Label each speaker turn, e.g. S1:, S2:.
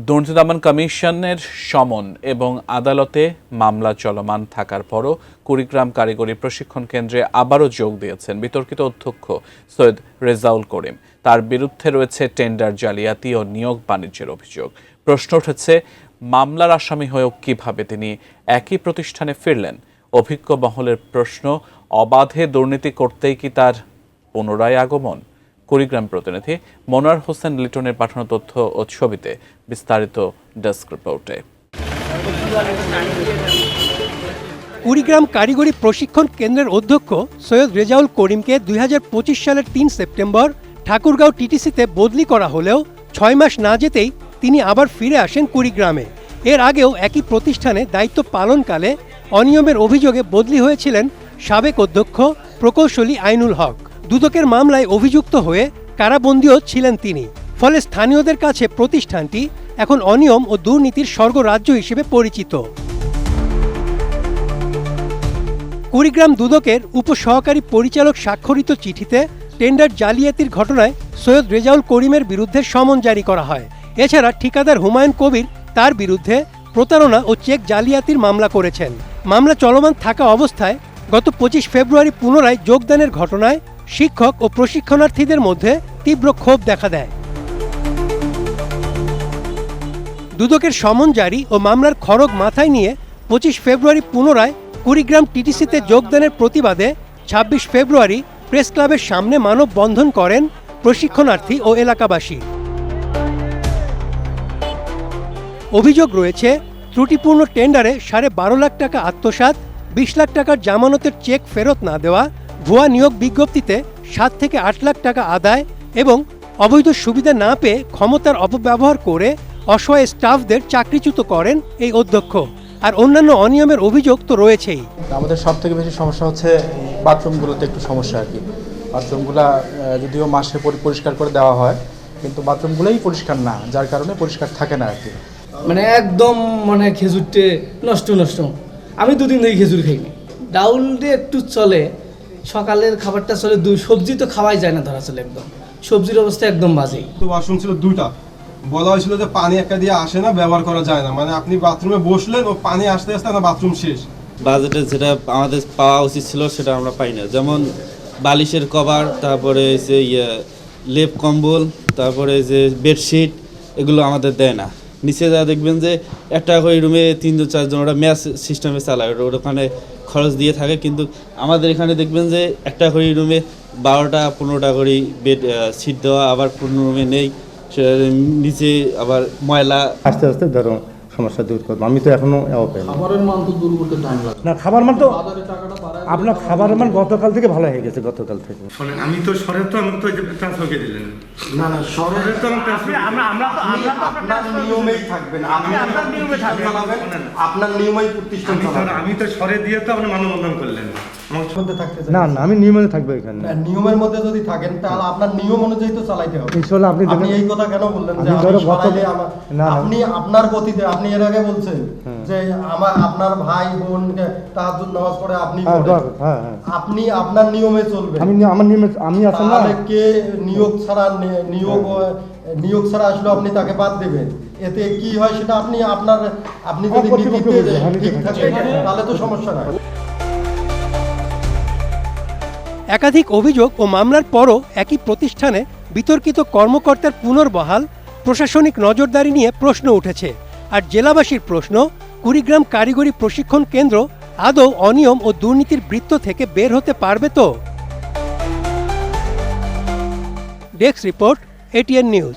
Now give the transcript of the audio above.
S1: দুর্নীতি দমন কমিশনের সমন এবং আদালতে মামলা চলমান থাকার পরও কুড়িগ্রাম কারিগরি প্রশিক্ষণ কেন্দ্রে আবারও যোগ দিয়েছেন বিতর্কিত অধ্যক্ষ সৈয়দ রেজাউল করিম। তার বিরুদ্ধে রয়েছে টেন্ডার জালিয়াতি ও নিয়োগ বাণিজ্যের অভিযোগ। প্রশ্ন উঠেছে, মামলার আসামি হয়েও কিভাবে তিনি একই প্রতিষ্ঠানে ফিরলেন? অভিজ্ঞ মহলের প্রশ্ন, অবাধে দুর্নীতি করতেই কি তার পুনরায় আগমন? কুড়িগ্রাম প্রতিনিধি মনোয়ার হোসেন লিটনের পাঠানো তথ্য ও ছবিতে বিস্তারিত ডেস্ক রিপোর্টে।
S2: কুড়িগ্রাম কারিগরি প্রশিক্ষণ কেন্দ্রের অধ্যক্ষ সৈয়দ রেজাউল করিমকে 2025 সালের 3 সেপ্টেম্বর ঠাকুরগাঁও টিটিসিতে বদলি করা হলেও 6 মাস না যেতেই তিনি আবার ফিরে আসেন কুড়িগ্রামে। এর আগেও একই প্রতিষ্ঠানে দায়িত্ব পালনকালে অনিয়মের অভিযোগে বদলি হয়েছিলেন সাবেক অধ্যক্ষ প্রকৌশলী আইনুল হক। দুদকের মামলায় অভিযুক্ত হয়ে কারাবন্দীও ছিলেন তিনি। ফলে স্থানীয়দের কাছে প্রতিষ্ঠানটি এখন অনিয়ম ও দুর্নীতির স্বর্গরাজ্য হিসেবে পরিচিত। কুড়িগ্রাম দুদকের উপসহকারী পরিচালক স্বাক্ষরিত চিঠিতে টেন্ডার জালিয়াতির ঘটনায় সৈয়দ রেজাউল করিমের বিরুদ্ধে সমন জারি করা হয়। এছাড়া ঠিকাদার হুমায়ুন কবির তার বিরুদ্ধে প্রতারণা ও চেক জালিয়াতির মামলা করেছেন। মামলা চলমান থাকা অবস্থায় গত 25 ফেব্রুয়ারি পুনরায় যোগদানের ঘটনায় শিক্ষক ও প্রশিক্ষণার্থীদের মধ্যে তীব্র ক্ষোভ দেখা দেয়। দুদকের সমন জারি ও মামলার খড়গ মাথায় নিয়ে 25 ফেব্রুয়ারি পুনরায় কুড়িগ্রাম টিটিসিতে যোগদানের প্রতিবাদে 26 ফেব্রুয়ারি প্রেস ক্লাবের সামনে মানববন্ধন করেন প্রশিক্ষণার্থী ও এলাকাবাসী। অভিযোগ রয়েছে, ত্রুটিপূর্ণ টেন্ডারে 12.5 লাখ টাকা আত্মসাৎ, 20 লাখ টাকার জামানতের চেক ফেরত না দেওয়া, ভুয়া নিয়োগ বিজ্ঞপ্তিতে 7 থেকে 8 লাখ টাকা আদায় এবং অবৈধ সুবিধা না পেয়ে ক্ষমতার অপব্যবহার করে অসহায় স্টাফদের চাকরিচ্যুত করেন এই অধ্যক্ষ। আর অন্যান্য অনিয়মের অভিযোগ তো রয়েছেই।
S3: আমাদের সব থেকে বেশি সমস্যা হচ্ছে বাথরুমগুলোতে একটু সমস্যা আর কি। বাথরুমগুলো যদিও মাসে পরিষ্কার করে দেওয়া হয়, কিন্তু বাথরুমগুলোই পরিষ্কার না, যার কারণে পরিষ্কার থাকে না আর কি।
S4: একদম খেজুরটে নষ্ট। আমি 2 দিন ধরে খেজুর খাইনি। ডাউল দিয়ে একটু চলে, সকালের খাবারটা চলে, সবজি তো খাওয়াই যায় না, ধরা চলে একদম সবজির অবস্থা একদম বাজে।
S5: তো ওয়াশরুম ছিল 2টা, বলা হয়েছিল যে পানি একটা দিয়ে আসে না, ব্যবহার করা যায় না। আপনি বাথরুমে বসলেন, ও পানি আসতে আসতে না বাথরুম শেষ।
S6: বাজেটে যেটা আমাদের পাওয়া উচিত ছিল সেটা আমরা পাই না। যেমন বালিশের কভার, তারপরে যে লেপ কম্বল, তারপরে যে বেডশিট, এগুলো আমাদের দেয় না। নিচে যা দেখবেন যে একটা করে রুমে 3-4 জন, ওরা ম্যাচ সিস্টেমে চালায়, ওখানে খরচ দিয়ে থাকে। কিন্তু আমাদের এখানে দেখবেন যে একটা করে রুমে 12টা-15টা করে বেড সিট দেওয়া, আবার কোনো রুমে নেই, নিচে আবার ময়লা।
S7: আস্তে আস্তে ধরো সমস্যা দূর করবো। আমি তো এখনো
S4: খাবারের মান তো দূর করতে টাইম লাগে
S7: না। খাবার মান তো আপনার খাবারের মান গতকাল থেকে ভালো হয়ে গেছে। গতকাল থেকে
S8: আমি তো শহরের তো আমাকে তো ট্রান্সফার করে দিলেন। না শহরের তো
S3: আপনার নিয়মেই থাকবেন, আপনার নিয়মে থাকবেন, আপনার নিয়মেই প্রতিষ্ঠান চালাবেন।
S8: আমি তো শহরে দিয়ে তো আপনি মানববন্ধন করলেন।
S7: না, আমি নিয়মে থাকবো এখানে।
S3: নিয়মের মধ্যে যদি থাকেন তাহলে আপনার নিয়ম অনুযায়ী তো চালাইতে হবে।
S7: ইনশাআল্লাহ। আপনি
S3: এই কথা কেন বললেন যে আপনি আপনার গতিতে, আপনি এর আগে বলছেন যে আপনার ভাই বোন তাহাজ্জুদ নামাজ পড়ে আপনি আপনি আপনার নিয়মে চলবেন।
S7: আমি আমার নিয়মে আমি আছেন না।
S3: কে নিয়োগ ছাড়া আসলে আপনি তাকে বাদ দেবেন, এতে কি হয় সেটা আপনি যদি নীতিতে ঠিক থাকেন তাহলে তো সমস্যা নাই।
S2: একাধিক অভিযোগ ও মামলার পরও একই প্রতিষ্ঠানে বিতর্কিত কর্মকর্তার পুনর্বহাল, প্রশাসনিক নজরদারি নিয়ে প্রশ্ন উঠেছে। আর জেলাবাসীর প্রশ্ন, কুড়িগ্রাম কারিগরি প্রশিক্ষণ কেন্দ্র আদৌ অনিয়ম ও দুর্নীতির বৃত্ত থেকে বের হতে পারবে তো? Desk report, ATN news.